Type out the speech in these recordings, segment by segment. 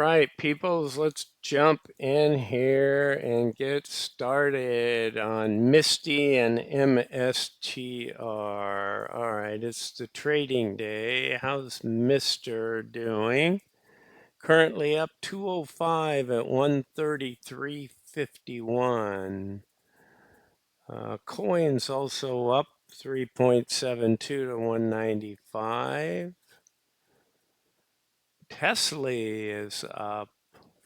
right, peoples, let's jump in here and get started on Misty and MSTR. All right, it's the trading day. How's Mr. doing? Currently up 205 at 133.51. Coins also up 3.72 to 195. Tesla is up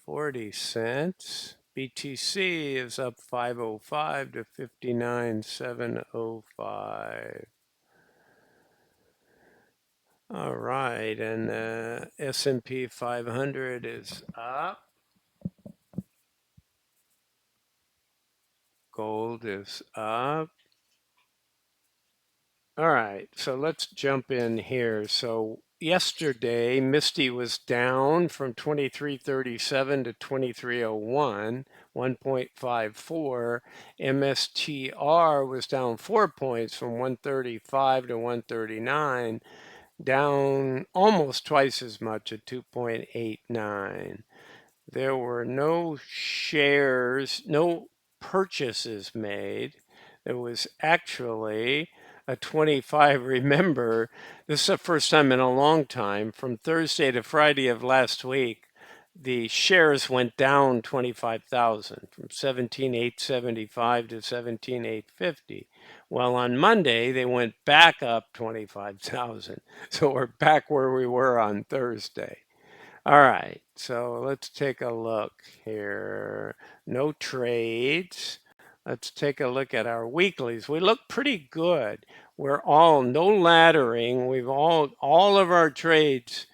40 cents. BTC is up 505 to 59,705. All right, and S&P 500 is up. Gold is up. All right, so let's jump in here. So yesterday, Misty was down from 2337 to 2301, 1.54. MSTR was down 4 points from 135 to 139, down almost twice as much at 2.89. There were no shares, no purchases made. There was actually a 25. Remember, this is the first time in a long time. From Thursday to Friday of last week, the shares went down 25,000 from 17,875 to 17,850. Well, on Monday, they went back up 25,000. So we're back where we were on Thursday. All right, so let's take a look here. No trades. Let's take a look at our weeklies. We look pretty good. We're all no laddering. We've all of our trades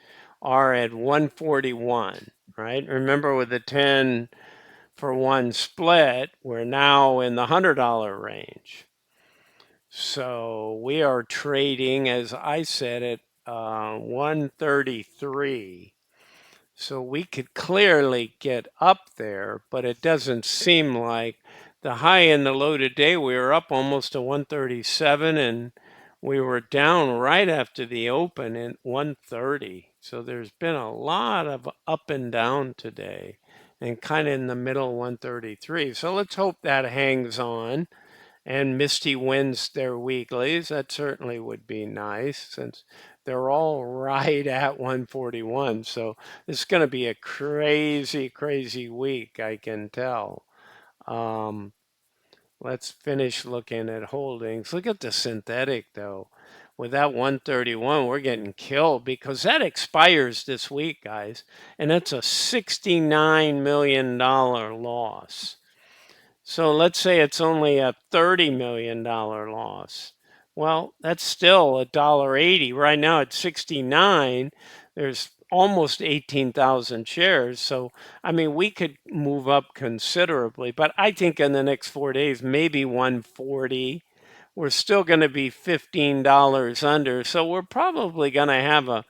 are at 141, right? Remember with the 10 for 1 split, we're now in the $100 range. So we are trading, as I said, at 133. So we could clearly get up there, but it doesn't seem like the high and the low today. We were up almost to 137 and we were down right after the open at 130. So there's been a lot of up and down today and kind of in the middle 133. So let's hope that hangs on and Misty wins their weeklies. That certainly would be nice since they're all right at 141. So it's going to be a crazy, crazy week, I can tell. Um, let's finish looking at holdings. Look at the synthetic, though. With that 131, we're getting killed because that expires this week, guys. And that's a $69 million loss. So let's say it's only a $30 million loss. Well, that's still $1.80. Right now it's 69. There's almost 18,000 shares. So, I mean, we could move up considerably, but I think in the next 4 days, maybe 140. We're still going to be $15 under. So we're probably going to have a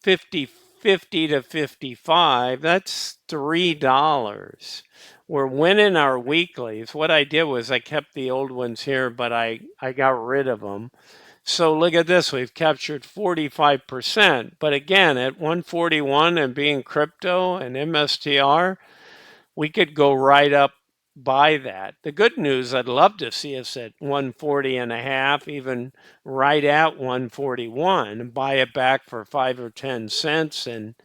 50 to 55. That's $3. We're winning our weeklies. What I did was I kept the old ones here, but I got rid of them. So look at this. We've captured 45%. But again, at 141 and being crypto and MSTR, we could go right up by that. The good news, I'd love to see us at 140 and a half, even right at 141, and buy it back for 5 or 10 cents and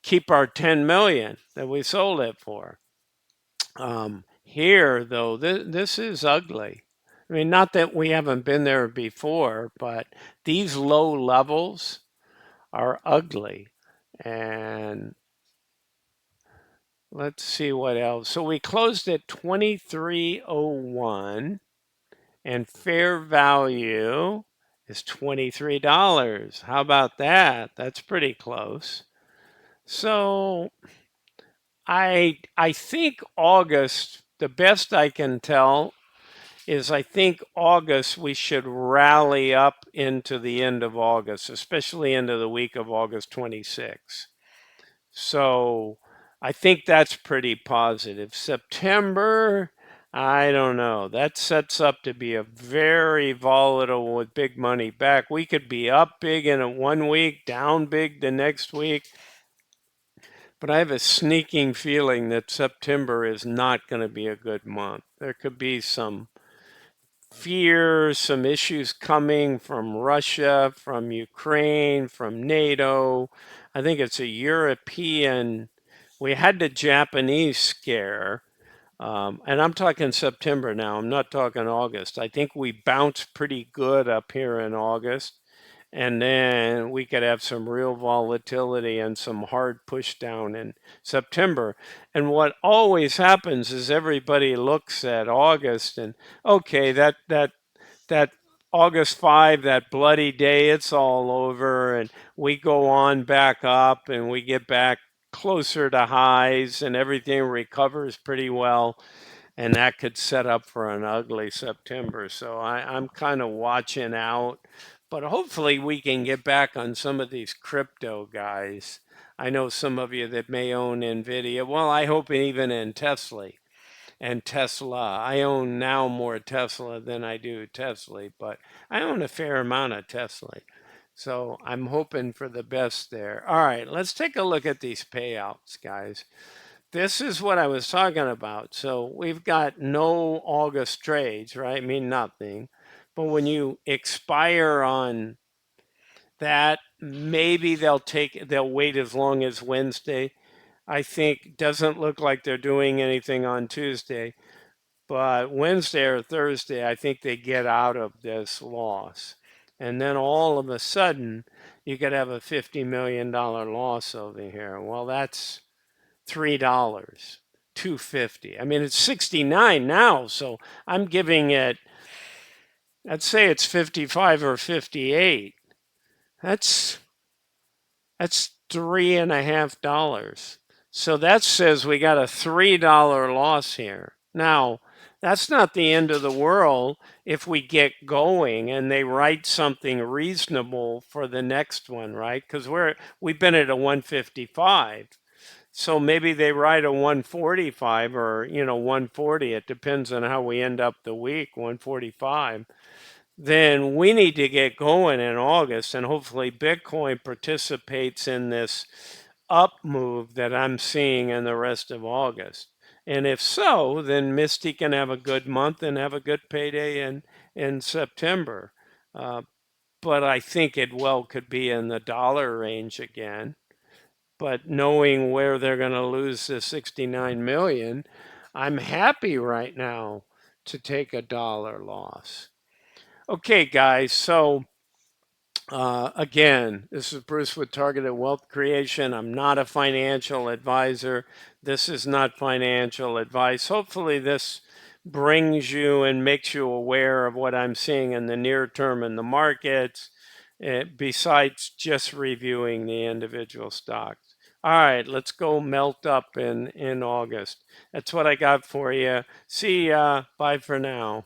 keep our 10 million that we sold it for. Here, though, this is ugly. I mean, not that we haven't been there before, but these low levels are ugly. And let's see what else. So we closed at 2301 and fair value is $23. How about that? That's pretty close. So I think August, the best I can tell is I think August we should rally up into the end of August, especially into the week of August 26. So I think that's pretty positive. September, I don't know. That sets up to be a very volatile with big money back. We could be up big in 1 week, down big the next week. But I have a sneaking feeling that September is not going to be a good month. There could be some fear, some issues coming from Russia, from Ukraine, from NATO. I think it's a European. We had the Japanese scare, and I'm talking September now. I'm not talking August. I think we bounced pretty good up here in August. And then we could have some real volatility and some hard push down in September. And what always happens is everybody looks at August and okay, that August 5, that bloody day, it's all over, and we go on back up and we get back closer to highs and everything recovers pretty well, and that could set up for an ugly September. So I'm kind of watching out, but hopefully we can get back on some of these crypto guys. I know some of you that may own Nvidia. Well, I hope even in Tesla and Tesla. I own now more Tesla than I do Tesla, but I own a fair amount of Tesla. So I'm hoping for the best there. All right, let's take a look at these payouts, guys. This is what I was talking about. So we've got no August trades, right? I mean, nothing. But when you expire on that, maybe they'll wait as long as Wednesday. I think doesn't look like they're doing anything on Tuesday. But Wednesday or Thursday, I think they get out of this loss. And then all of a sudden, you could have a $50 million loss over here. Well, that's $3, 250. I mean, it's 69 now, so I'm giving it, I'd say it's 55 or 58. That's that's $3.50. So that says we got a $3 loss here. Now, that's not the end of the world if we get going and they write something reasonable for the next one, right? Because we've been at a 155. So maybe they write a 145 or 140. It depends on how we end up the week, 145. Then we need to get going in August, and hopefully Bitcoin participates in this up move that I'm seeing in the rest of August. And if so, then Misty can have a good month and have a good payday in September. Uh, but I think it well could be in the dollar range again. But knowing where they're going to lose the 69 million, I'm happy right now to take a dollar loss. Okay, guys, so again, this is Bruce with Targeted Wealth Creation. I'm not a financial advisor. This is not financial advice. Hopefully, this brings you and makes you aware of what I'm seeing in the near term in the markets, besides just reviewing the individual stocks. All right, let's go melt up in August. That's what I got for you. See ya. Bye for now.